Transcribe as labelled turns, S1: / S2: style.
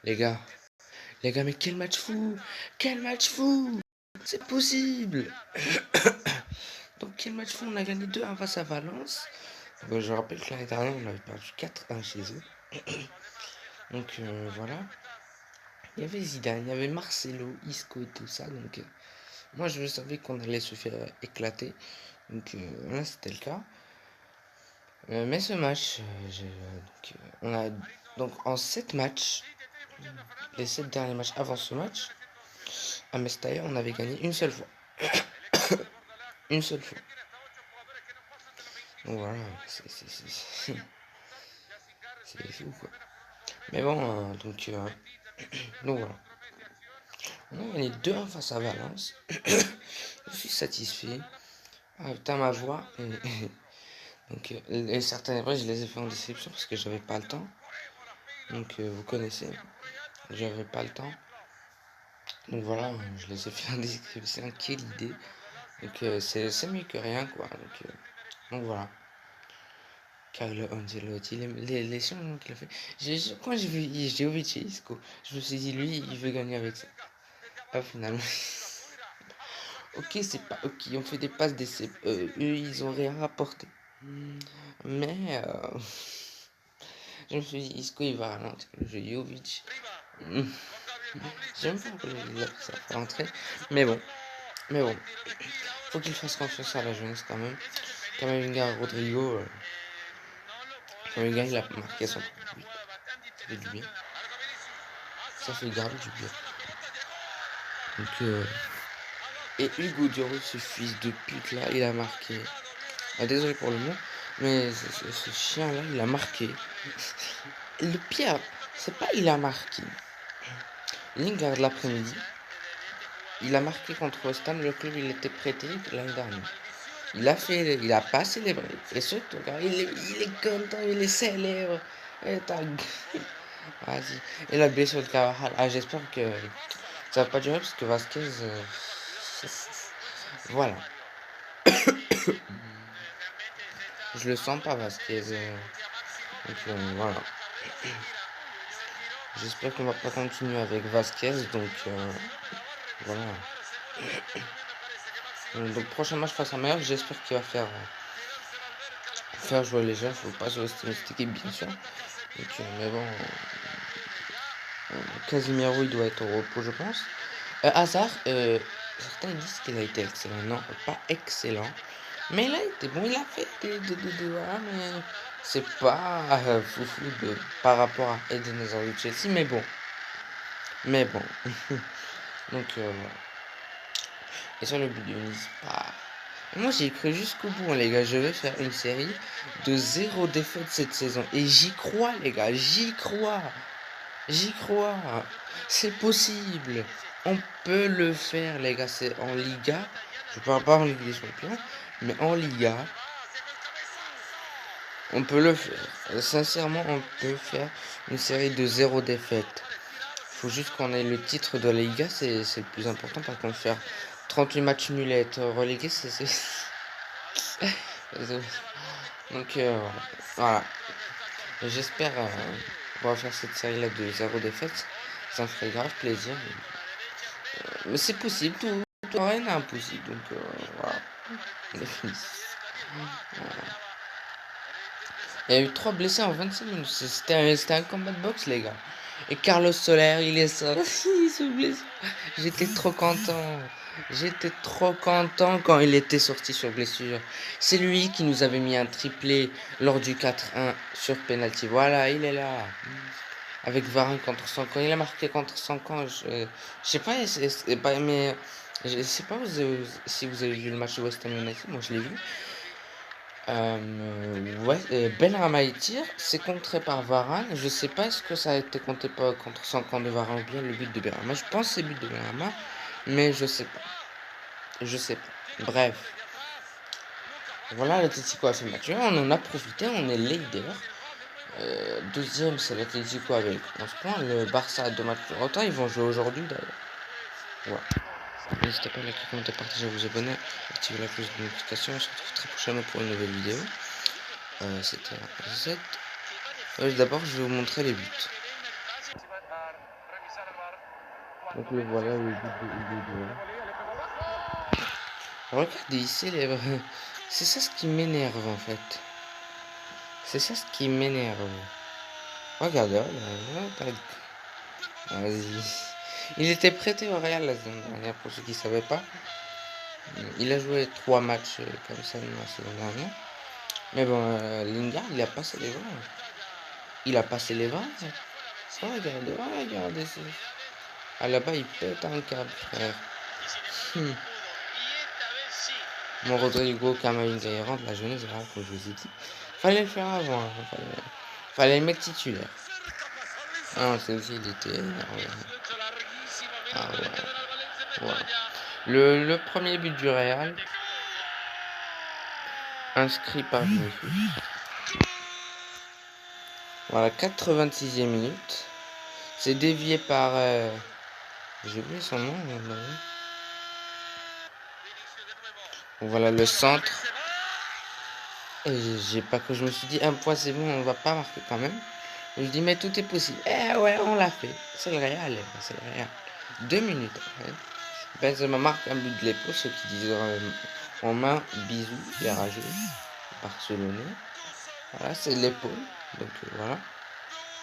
S1: Les gars. Les gars, mais quel match fou! Quel match fou! C'est possible! Donc quel match fou! On a gagné 2-1 face à Valence. Je rappelle que l'année dernière, on avait perdu 4-1 chez eux. Donc voilà. Il y avait Zidane, il y avait Marcelo, Isco et tout ça. Donc moi, je savais qu'on allait se faire éclater. Donc là, c'était le cas. Mais ce match, on a donc en 7 matchs, les 7 derniers matchs avant ce match, à Mestalla, on avait gagné une seule fois. Une seule fois. Donc voilà, c'est fou quoi. Mais bon, donc voilà. On a gagné 2-1 face à Valence. Je suis satisfait. Ah putain, ma voix. Donc, et certaines fois, je les ai fait en déception parce que j'avais pas le temps. Donc, vous connaissez. J'avais pas le temps. Donc voilà, je les ai fait en description. Quelle idée. Donc c'est mieux que rien quoi. Donc voilà. Carlo Ancelotti, les changements qu'il a fait. Quand j'ai vu Jovic et Isco, je me suis dit lui il veut gagner avec ça. Ah finalement. Ok, c'est pas ok, on fait des passes d'essai. Eux ils ont rien rapporté. Mais je me suis dit Isco il va ralentir le jeu Jovic. J'aime pas il a pris ça pour rentrer. Mais bon. Faut qu'il fasse confiance à la jeunesse quand même. Kamavinga, Rodrigo. Kamavinga il a marqué son but. Ça fait du bien. Ça fait grave du bien. Donc et Hugo Duro, ce fils de pute là, il a marqué. Ah, désolé pour le mot, mais ce chien là, il a marqué. Le pire, c'est pas il a marqué. Lingard l'après-midi, il a marqué contre West Ham, le club il était prêté l'année dernière. Il a pas célébré. Et surtout, il est content, il est célèbre. Et vas-y. Et la blessure de Carvajal. Ah, j'espère que ça va pas durer parce que Vasquez. Voilà. Je le sens pas Vasquez. Donc voilà. J'espère qu'on va pas continuer avec Vasquez. Donc voilà. Donc prochain match face à Mallorca, j'espère qu'il va faire jouer les jeunes. Faut pas sous-estimer cette équipe bien sûr. Donc, mais bon. Casimiro il doit être au repos je pense. Hazard, certains disent qu'il a été excellent. Non, pas excellent. Mais il a été bon, il a fait des voilà, mais c'est pas foufou par rapport à Eden Hazard de Chelsea, mais bon. Donc voilà. Et sur le but de Nice, moi j'ai cru jusqu'au bout, hein, les gars. Je vais faire une série de 0 défaites cette saison. Et j'y crois, les gars, j'y crois. C'est possible. On peut le faire, les gars. C'est en Liga. Je parle pas en Ligue des Champions, mais en Liga. On peut le faire. Sincèrement, on peut faire une série de 0 défaites. Faut juste qu'on ait le titre de la Liga, c'est le plus important. Par contre, faire 38 matchs nuls et être relégué, c'est... Donc, voilà. J'espère pouvoir faire cette série-là de 0 défaites. Ça me ferait grave plaisir. Mais c'est possible, tout rien n'est impossible. Donc, voilà. Il y a eu 3 blessés en 25 minutes. C'était un combat de boxe, les gars. Et Carlos Soler, il est sorti, il se blesse. J'étais trop content quand il était sorti sur blessure. C'est lui qui nous avait mis un triplé lors du 4-1 sur penalty. Voilà, il est là. Avec Varane contre son camp. Il a marqué contre son camp. Je sais pas, mais je sais pas si vous avez vu le match de West Ham United. Moi, je l'ai vu. Benrahma il tire, c'est contré par Varane. Je sais pas est-ce que ça a été compté contre son camp de Varane ou bien le but de Benrahma. Je pense que c'est le but de Benrahma, mais je sais pas. Bref. Voilà, l'Atletico a fait match. On en a profité, on est leader. Deuxième, c'est l'Atletico avec 11 points. Le Barça a 2 matchs de retard. Ils vont jouer aujourd'hui d'ailleurs. Voilà. N'hésitez pas à liker, commenter, partager, vous abonner, activer la cloche de notification. On se retrouve très prochainement pour une nouvelle vidéo. C'était la Z. D'abord, je vais vous montrer les buts. Donc le voilà, le but de... Regardez, il célèbre. C'est ça ce qui m'énerve en fait. C'est ça ce qui m'énerve. Regardez, regarde. Vas-y. Il était prêté au Real la saison dernière, pour ceux qui ne savaient pas. Il a joué 3 matchs comme ça la saison dernière. Mais bon, Lingard, il a passé les 20. Il a passé les 20. Regardez. Ah là-bas, il pète un câble, frère. Mon Rodrigo Camavinga, il rentre la jeunesse, voilà, comme je vous ai dit. Fallait le faire avant. Hein. Fallait le mettre titulaire. Ah, c'est aussi, il était énervé. Ah ouais. Le premier but du Real, inscrit par Vinicius. Voilà, 86e minute. C'est dévié par... J'ai oublié son nom. Voilà le centre. Et j'ai pas que je me suis dit, un point c'est bon, on va pas marquer quand même. Je dis, mais tout est possible. Eh ouais, on l'a fait. C'est le Real, c'est le Real. 2 minutes après, Benzema marque un but de l'épaule, ceux qui disent en main, bisous, les rageux, Barcelonais. Voilà, c'est l'épaule. Donc voilà.